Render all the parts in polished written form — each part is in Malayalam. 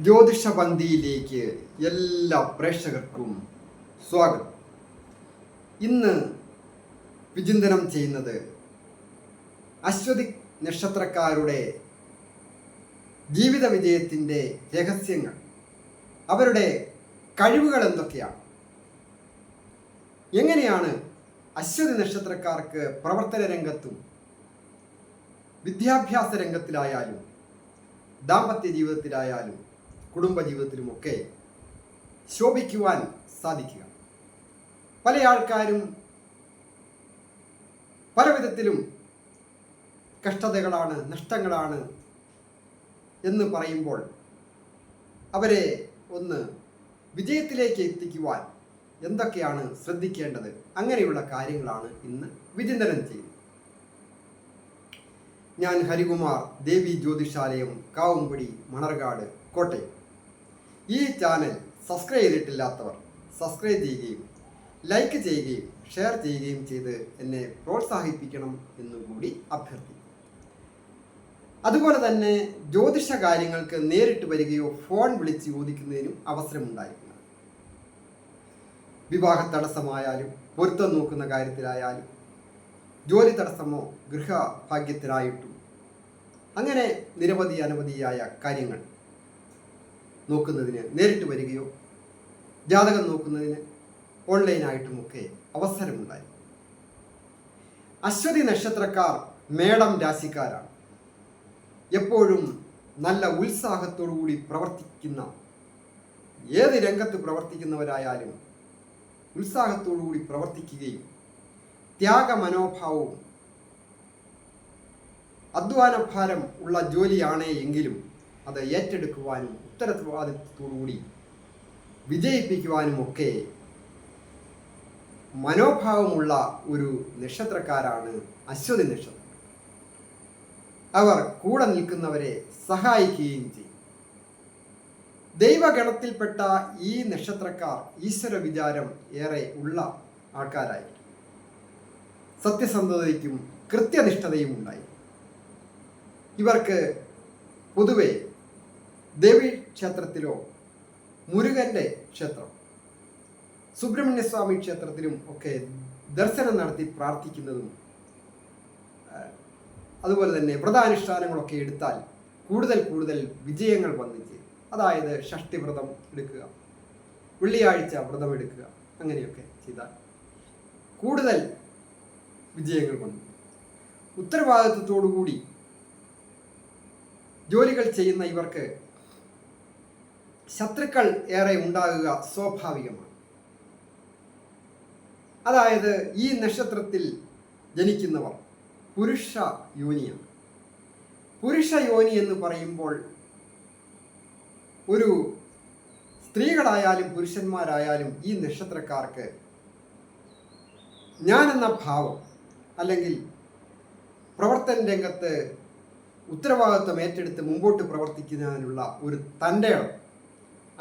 ജ്യോതിഷപന്തിയിലേക്ക് എല്ലാ പ്രേക്ഷകർക്കും സ്വാഗതം. ഇന്ന് വിചിന്തനം ചെയ്യുന്നത് അശ്വതി നക്ഷത്രക്കാരുടെ ജീവിത വിജയത്തിൻ്റെ രഹസ്യങ്ങൾ, അവരുടെ കഴിവുകൾ എന്തൊക്കെയാണ്, എങ്ങനെയാണ് അശ്വതി നക്ഷത്രക്കാർക്ക് പ്രവർത്തന രംഗത്തും വിദ്യാഭ്യാസ രംഗത്തിലായാലും ദാമ്പത്യ ജീവിതത്തിലായാലും കുടുംബജീവിതത്തിലുമൊക്കെ ശോഭിക്കുവാൻ സാധിക്കുക. പല ആൾക്കാരും പല വിധത്തിലും കഷ്ടതകളാണ്, നഷ്ടങ്ങളാണ് എന്ന് പറയുമ്പോൾ അവരെ ഒന്ന് വിജയത്തിലേക്ക് എത്തിക്കുവാൻ എന്തൊക്കെയാണ് ശ്രദ്ധിക്കേണ്ടത്, അങ്ങനെയുള്ള കാര്യങ്ങളാണ് ഇന്ന് വിചിന്തനം ചെയ്യുന്നത്. ഞാൻ ഹരികുമാർ, ദേവി ജ്യോതിഷാലയം, കാവുംപടി, മണർകാട്, കോട്ടയം. ഈ ചാനൽ സബ്സ്ക്രൈബ് ചെയ്തിട്ടില്ലാത്തവർ സബ്സ്ക്രൈബ് ചെയ്യുകയും ലൈക്ക് ചെയ്യുകയും ഷെയർ ചെയ്യുകയും ചെയ്ത് എന്നെ പ്രോത്സാഹിപ്പിക്കണം എന്നുകൂടി അഭ്യർത്ഥിക്കുന്നു. അതുപോലെ തന്നെ ജ്യോതിഷ കാര്യങ്ങൾക്ക് നേരിട്ട് വരികയോ ഫോൺ വിളിച്ച് ചോദിക്കുന്നതിനും അവസരമുണ്ടായിരിക്കണം. വിവാഹ തടസ്സമായാലും പൊരുത്തം നോക്കുന്ന കാര്യത്തിലായാലും ജോലി തടസ്സമോ ഗൃഹഭാഗ്യത്തിനായിട്ടും അങ്ങനെ അനവധിയായ കാര്യങ്ങൾ നോക്കുന്നതിന് നേരിട്ട് വരികയോ ജാതകം നോക്കുന്നതിന് ഓൺലൈനായിട്ടുമൊക്കെ അവസരമുണ്ടായി. അശ്വതി നക്ഷത്രക്കാർ മേടം രാശിക്കാരാണ്. എപ്പോഴും നല്ല ഉത്സാഹത്തോടുകൂടി പ്രവർത്തിക്കുന്ന, ഏത് രംഗത്ത് പ്രവർത്തിക്കുന്നവരായാലും ഉത്സാഹത്തോടുകൂടി പ്രവർത്തിക്കുകയും ത്യാഗ മനോഭാവവും അധ്വാനഭാരം ഉള്ള ജോലിയാണ് എങ്കിലും അത് ഏറ്റെടുക്കുവാനും ഉത്തരവാദിത്വത്തോടുകൂടി വിജയിപ്പിക്കുവാനും ഒക്കെ മനോഭാവമുള്ള ഒരു നക്ഷത്രക്കാരാണ് അശ്വതി നക്ഷത്രം. അവർ കൂടെ നിൽക്കുന്നവരെ സഹായിക്കുകയും ചെയ്യും. ദൈവഗണത്തിൽപ്പെട്ട ഈ നക്ഷത്രക്കാർ ഈശ്വര വിചാരം ഏറെ ഉള്ള ആൾക്കാരായി. സത്യസന്ധതയ്ക്കും കൃത്യനിഷ്ഠതയും ഉണ്ടായി. ഇവർക്ക് പൊതുവെ ദേവി ക്ഷേത്രത്തിലോ മുരുകൻ്റെ ക്ഷേത്രം, സുബ്രഹ്മണ്യസ്വാമി ക്ഷേത്രത്തിലും ഒക്കെ ദർശനം നടത്തി പ്രാർത്ഥിക്കുന്നതും അതുപോലെ തന്നെ വ്രതാനുഷ്ഠാനങ്ങളൊക്കെ എടുത്താൽ കൂടുതൽ വിജയങ്ങൾ വന്നു ചെയ്യും. അതായത് ഷഷ്ടിവ്രതം എടുക്കുക, വെള്ളിയാഴ്ച വ്രതം എടുക്കുക, അങ്ങനെയൊക്കെ ചെയ്താൽ കൂടുതൽ വിജയങ്ങൾ വന്നു. ഉത്തരവാദിത്വത്തോടുകൂടി ജോലികൾ ചെയ്യുന്ന ഇവർക്ക് ശത്രുക്കൾ ഏറെ ഉണ്ടാകുക സ്വാഭാവികമാണ്. അതായത് ഈ നക്ഷത്രത്തിൽ ജനിക്കുന്നവർ പുരുഷ യോനിയാണ്. പുരുഷ യോനി എന്ന് പറയുമ്പോൾ ഒരു സ്ത്രീകളായാലും പുരുഷന്മാരായാലും ഈ നക്ഷത്രക്കാർക്ക് ഞാനെന്ന ഭാവം, അല്ലെങ്കിൽ പ്രവർത്തന രംഗത്ത് ഉത്തരവാദിത്വം ഏറ്റെടുത്ത് മുമ്പോട്ട് പ്രവർത്തിക്കുന്നതിനുള്ള ഒരു തൻ്റെടം,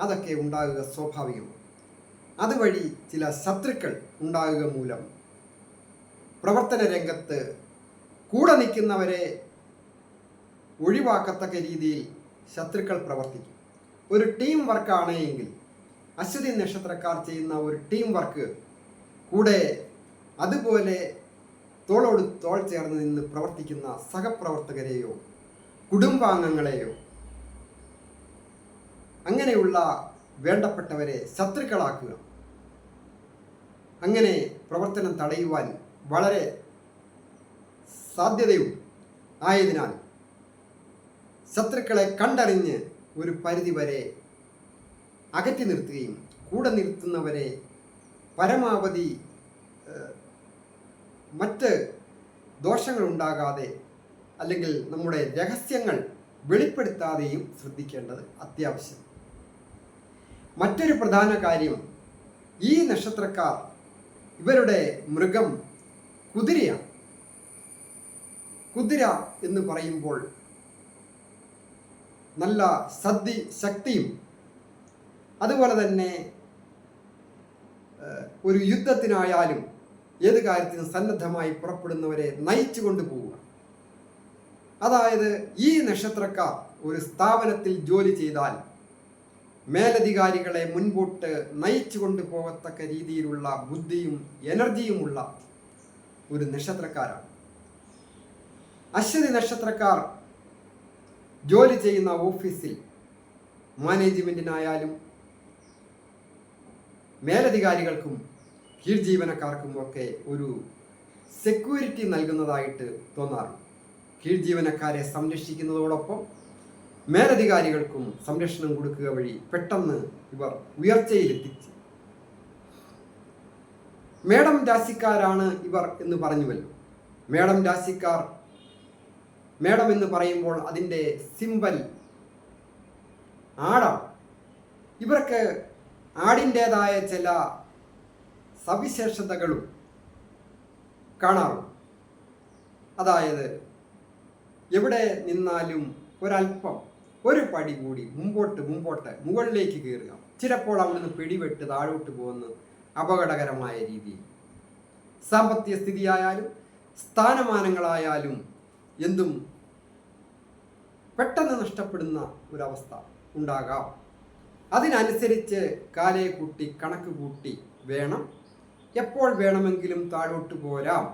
അതൊക്കെ ഉണ്ടാകുക സ്വാഭാവികമാണ്. അതുവഴി ചില ശത്രുക്കൾ ഉണ്ടാകുക മൂലം പ്രവർത്തന രംഗത്ത് കൂടെ നിൽക്കുന്നവരെ ഒഴിവാക്കത്തക്ക രീതിയിൽ ശത്രുക്കൾ പ്രവർത്തിക്കും. ഒരു ടീം വർക്കാണ് എങ്കിൽ, അശ്വതി നക്ഷത്രക്കാർ ചെയ്യുന്ന ഒരു ടീം വർക്ക് കൂടെ അതുപോലെ തോളോട് തോൾ ചേർന്ന് നിന്ന് പ്രവർത്തിക്കുന്ന സഹപ്രവർത്തകരെയോ കുടുംബാംഗങ്ങളെയോ അങ്ങനെയുള്ള വേണ്ടപ്പെട്ടവരെ ശത്രുക്കളാക്കുക, അങ്ങനെ പ്രവർത്തനം തടയുവാൻ വളരെ സാധ്യതയും ആയതിനാൽ ശത്രുക്കളെ കണ്ടറിഞ്ഞ് ഒരു പരിധിവരെ അകറ്റി നിർത്തുകയും കൂടെ നിർത്തുന്നവരെ പരമാവധി മറ്റ് ദോഷങ്ങൾ ഉണ്ടാകാതെ അല്ലെങ്കിൽ നമ്മുടെ രഹസ്യങ്ങൾ വെളിപ്പെടുത്താതെയും ശ്രദ്ധിക്കേണ്ടത് അത്യാവശ്യം. മറ്റൊരു പ്രധാന കാര്യം, ഈ നക്ഷത്രക്കാർ ഇവരുടെ മൃഗം കുതിരയാണ്. കുതിര എന്ന് പറയുമ്പോൾ നല്ല ശക്തിയും അതുപോലെ തന്നെ ഒരു യുദ്ധത്തിനായാലും ഏത് കാര്യത്തിനും സന്നദ്ധമായി പുറപ്പെടുന്നവരെ നയിച്ചു കൊണ്ടുപോവുക. അതായത് ഈ നക്ഷത്രക്കാർ ഒരു സ്ഥാപനത്തിൽ ജോലി ചെയ്താൽ മേലധികാരികളെ മുൻപോട്ട് നയിച്ചു കൊണ്ടുപോകത്തക്ക രീതിയിലുള്ള ബുദ്ധിയും എനർജിയുമുള്ള ഒരു നക്ഷത്രക്കാരാണ്. അശ്വതി നക്ഷത്രക്കാർ ജോലി ചെയ്യുന്ന ഓഫീസിൽ മാനേജ്മെൻറ്റിനായാലും മേലധികാരികൾക്കും കീഴ്ജീവനക്കാർക്കും ഒക്കെ ഒരു സെക്യൂരിറ്റി നൽകുന്നതായിട്ട് തോന്നാറുണ്ട്. കീഴ്ജീവനക്കാരെ സംരക്ഷിക്കുന്നതോടൊപ്പം മേലധികാരികൾക്കും സംരക്ഷണം കൊടുക്കുക വഴി പെട്ടെന്ന് ഇവർ ഉയർച്ചയിലെത്തിച്ച് മേടം രാശിക്കാരാണ് ഇവർ എന്ന് പറഞ്ഞുവല്ലോ. മേടം രാശിക്കാർ, മേടം എന്ന് പറയുമ്പോൾ അതിൻ്റെ സിമ്പൽ ആടാണ്. ഇവർക്ക് ആടിൻ്റേതായ ചില സവിശേഷതകളും കാണാറുണ്ട്. അതായത് എവിടെ നിന്നാലും ഒരല്പം ഒരു പടി കൂടി മുമ്പോട്ട് മുകളിലേക്ക് കയറുക. ചിലപ്പോൾ അവിടുന്ന് പിടിവെട്ട് താഴോട്ട് പോകുന്ന അപകടകരമായ രീതിയിൽ. സാമ്പത്തിക സ്ഥിതിയായാലും സ്ഥാനമാനങ്ങളായാലും എന്തും പെട്ടെന്ന് നഷ്ടപ്പെടുന്ന ഒരവസ്ഥ ഉണ്ടാകാം. അതിനനുസരിച്ച് കാലയെ കൂട്ടി കണക്ക് കൂട്ടി വേണം, എപ്പോൾ വേണമെങ്കിലും താഴോട്ട് പോരാം.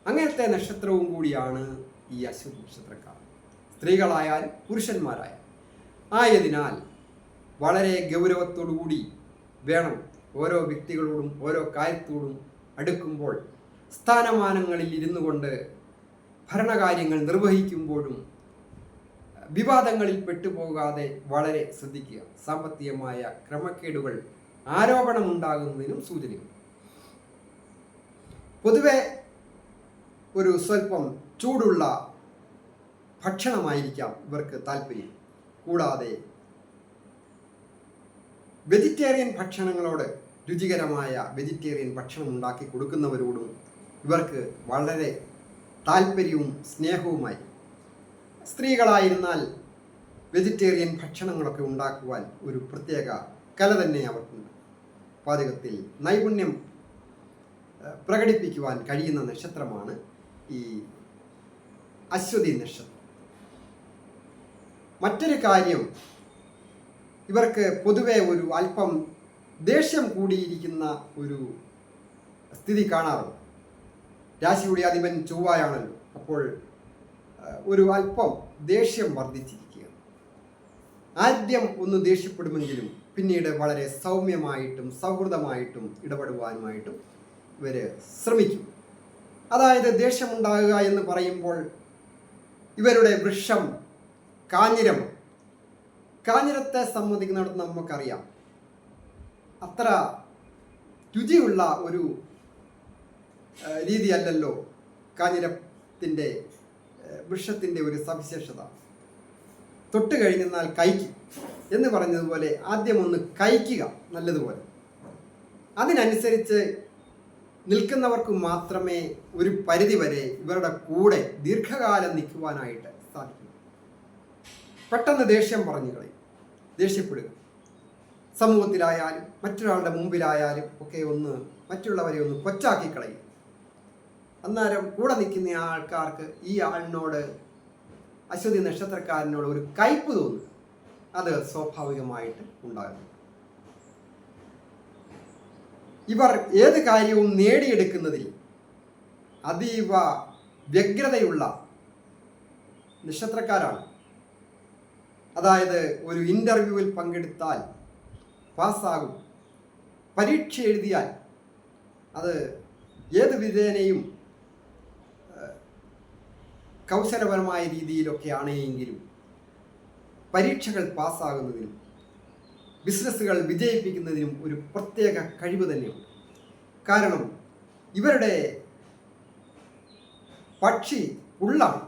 അങ്ങനത്തെ നക്ഷത്രവും കൂടിയാണ് ഈ അശ്വതി നക്ഷത്രക്കാർ, സ്ത്രീകളായാലും പുരുഷന്മാരായാലും. ആയതിനാൽ വളരെ ഗൗരവത്തോടുകൂടി വേണം ഓരോ വ്യക്തികളോടും ഓരോ കാര്യത്തോടും അടുക്കുമ്പോൾ. സ്ഥാനമാനങ്ങളിൽ ഇരുന്നു കൊണ്ട് ഭരണകാര്യങ്ങൾ നിർവഹിക്കുമ്പോഴും വിവാദങ്ങളിൽ പെട്ടുപോകാതെ വളരെ ശ്രദ്ധിക്കുക. സാമ്പത്തികമായ ക്രമക്കേടുകൾ ആരോപണമുണ്ടാകുന്നതിനും സൂചനയുണ്ട്. പൊതുവെ ഒരു സ്വല്പം ചൂടുള്ള ഭക്ഷണമായിരിക്കാം ഇവർക്ക് താല്പര്യം. കൂടാതെ വെജിറ്റേറിയൻ ഭക്ഷണങ്ങളോട്, രുചികരമായ വെജിറ്റേറിയൻ ഭക്ഷണം ഉണ്ടാക്കി കൊടുക്കുന്നവരോടും ഇവർക്ക് വളരെ താല്പര്യവും സ്നേഹവുമായി. സ്ത്രീകളായിരുന്നാൽ വെജിറ്റേറിയൻ ഭക്ഷണങ്ങളൊക്കെ ഉണ്ടാക്കുവാൻ ഒരു പ്രത്യേക കല തന്നെ അവർക്കുണ്ട്. പാചകത്തിൽ നൈപുണ്യം പ്രകടിപ്പിക്കുവാൻ കഴിയുന്ന നക്ഷത്രമാണ് ഈ അശ്വതി നക്ഷത്രം. മറ്റൊരു കാര്യം, ഇവർക്ക് പൊതുവെ ഒരു അല്പം ദേഷ്യം കൂടിയിരിക്കുന്ന ഒരു സ്ഥിതി കാണാറുണ്ട്. രാശിയുടെ അധിപൻ ചൊവ്വയാണല്ലോ. അപ്പോൾ ഒരു അല്പം ദേഷ്യം വർദ്ധിച്ചിരിക്കുക. ആദ്യം ഒന്ന് ദേഷ്യപ്പെടുമെങ്കിലും പിന്നീട് വളരെ സൗമ്യമായിട്ടും സൗഹൃദമായിട്ടും ഇടപെടുവാനുമായിട്ടും ഇവർ ശ്രമിക്കും. അതായത് ദേഷ്യമുണ്ടാകുക എന്ന് പറയുമ്പോൾ ഇവരുടെ വൃക്ഷം കാഞ്ഞിരം. കാഞ്ഞിരത്തെ സംബന്ധിക്കുന്നിടത്ത് നമുക്കറിയാം, അത്ര രുചിയുള്ള ഒരു രീതിയല്ലല്ലോ കാഞ്ഞിരത്തിൻ്റെ വൃക്ഷത്തിൻ്റെ ഒരു സവിശേഷത. തൊട്ട് കഴിഞ്ഞെന്നാൽ കഴിക്കും എന്ന് പറഞ്ഞതുപോലെ ആദ്യം ഒന്ന് കഴിക്കുക നല്ലതുപോലെ. അതിനനുസരിച്ച് നിൽക്കുന്നവർക്ക് മാത്രമേ ഒരു പരിധിവരെ ഇവരുടെ കൂടെ ദീർഘകാലം നിൽക്കുവാനായിട്ട് സാധിക്കും. പെട്ടെന്ന് ദേഷ്യം പറഞ്ഞു കളയും, ദേഷ്യപ്പെടുക. സമൂഹത്തിലായാലും മറ്റൊരാളുടെ മുമ്പിലായാലും ഒക്കെ ഒന്ന് മറ്റുള്ളവരെ ഒന്ന് കൊച്ചാക്കി കളയും. അന്നേരം കൂടെ നിൽക്കുന്ന ആൾക്കാർക്ക് ഈ ആളിനോട്, അശ്വതി നക്ഷത്രക്കാരനോട് ഒരു കയ്പ് തോന്നും. അത് സ്വാഭാവികമായിട്ട് ഉണ്ടാകുന്നു. ഇവർ ഏത് കാര്യവും നേടിയെടുക്കുന്നതിൽ അതീവ വ്യഗ്രതയുള്ള നക്ഷത്രക്കാരാണ്. അതായത് ഒരു ഇൻ്റർവ്യൂവിൽ പങ്കെടുത്താൽ പാസ്സാകും, പരീക്ഷ എഴുതിയാൽ അത് ഏത് വിധേനയും കൗശലപരമായ രീതിയിലൊക്കെ ആണെങ്കിലും പരീക്ഷകൾ പാസ്സാകുന്നതിനും ബിസിനസ്സുകൾ വിജയിപ്പിക്കുന്നതിനും ഒരു പ്രത്യേക കഴിവ് തന്നെയുണ്ട്. കാരണം ഇവരുടെ പക്ഷി പുള്ളാണ്.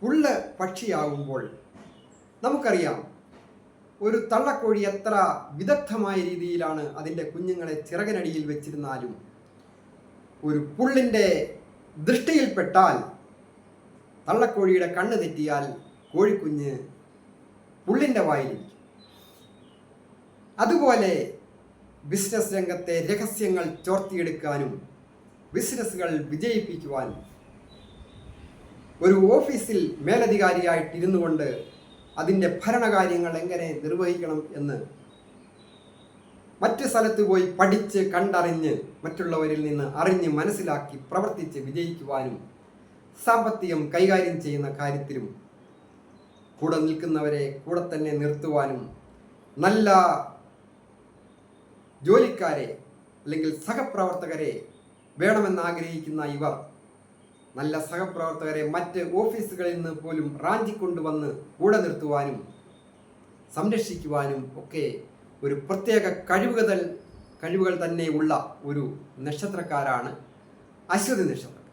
പുല്ല് പക്ഷിയാകുമ്പോൾ നമുക്കറിയാം, ഒരു തള്ളക്കോഴി എത്ര വിദഗ്ധമായ രീതിയിലാണ് അതിൻ്റെ കുഞ്ഞുങ്ങളെ ചിറകിനടിയിൽ വെച്ചിരുന്നാലും ഒരു പുള്ളിൻ്റെ ദൃഷ്ടിയിൽപ്പെട്ടാൽ, തള്ളക്കോഴിയുടെ കണ്ണ് തെറ്റിയാൽ കോഴിക്കുഞ്ഞ് പുള്ളിൻ്റെ വായിലിരിക്കും. അതുപോലെ ബിസിനസ് രംഗത്തെ രഹസ്യങ്ങൾ ചോർത്തിയെടുക്കാനും ബിസിനസ്സുകൾ വിജയിപ്പിക്കുവാനും ഒരു ഓഫീസിൽ മേലധികാരിയായിട്ടിരുന്നു കൊണ്ട് അതിൻ്റെ ഭരണകാര്യങ്ങൾ എങ്ങനെ നിർവഹിക്കണം എന്ന് മറ്റ് സ്ഥലത്ത് പോയി പഠിച്ച് കണ്ടറിഞ്ഞ് മറ്റുള്ളവരിൽ നിന്ന് അറിഞ്ഞ് മനസ്സിലാക്കി പ്രവർത്തിച്ച് വിജയിക്കുവാനും സാമ്പത്തികം കൈകാര്യം ചെയ്യുന്ന കാര്യത്തിലും കൂടെ നിൽക്കുന്നവരെ കൂടെ തന്നെ നിർത്തുവാനും നല്ല ജോലിക്കാരെ അല്ലെങ്കിൽ സഹപ്രവർത്തകരെ വേണമെന്നാഗ്രഹിക്കുന്ന ഇവർ നല്ല സഹപ്രവർത്തകരെ മറ്റ് ഓഫീസുകളിൽ നിന്ന് പോലും റാഞ്ചിക്കൊണ്ടുവന്ന് കൂടെ നിർത്തുവാനും സംരക്ഷിക്കുവാനും ഒക്കെ ഒരു പ്രത്യേക കഴിവുകൾ തന്നെ ഉള്ള ഒരു നക്ഷത്രക്കാരാണ് അശ്വതി നക്ഷത്രം.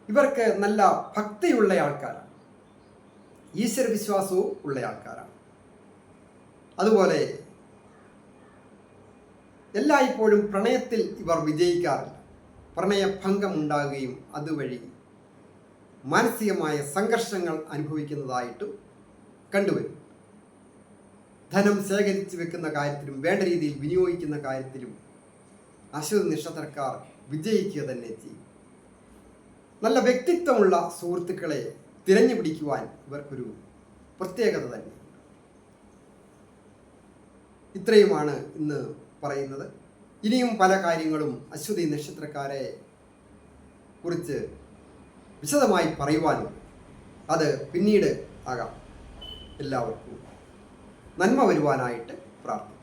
ഇവർക്ക് നല്ല ഭക്തിയുള്ള ആൾക്കാരാണ്, ഈശ്വരവിശ്വാസവും ഉള്ള ആൾക്കാരാണ്. അതുപോലെ എല്ലായ്പ്പോഴും പ്രണയത്തിൽ ഇവർ വിജയിക്കാറില്ല. പ്രണയഭംഗം ഉണ്ടാകുകയും അതുവഴി മാനസികമായ സംഘർഷങ്ങൾ അനുഭവിക്കുന്നതായിട്ടും കണ്ടുവരും. ധനം ശേഖരിച്ചു വെക്കുന്ന കാര്യത്തിലും വേണ്ട രീതിയിൽ വിനിയോഗിക്കുന്ന കാര്യത്തിലും അശ്വതി നക്ഷത്രക്കാർ വിജയിക്കുക തന്നെ ചെയ്യും. നല്ല വ്യക്തിത്വമുള്ള സുഹൃത്തുക്കളെ തിരഞ്ഞു പിടിക്കുവാൻ ഇവർക്കൊരു പ്രത്യേകത തന്നെ. ഇത്രയുമാണ് ഇന്ന് പറയുന്നത്. ഇനിയും പല കാര്യങ്ങളും അശ്വതി നക്ഷത്രക്കാരെ കുറിച്ച് വിശദമായി പറയുവാനും അത് പിന്നീട് ആകാം. എല്ലാവർക്കും നന്മ വരുവാനായിട്ട് പ്രാർത്ഥിക്കുന്നു.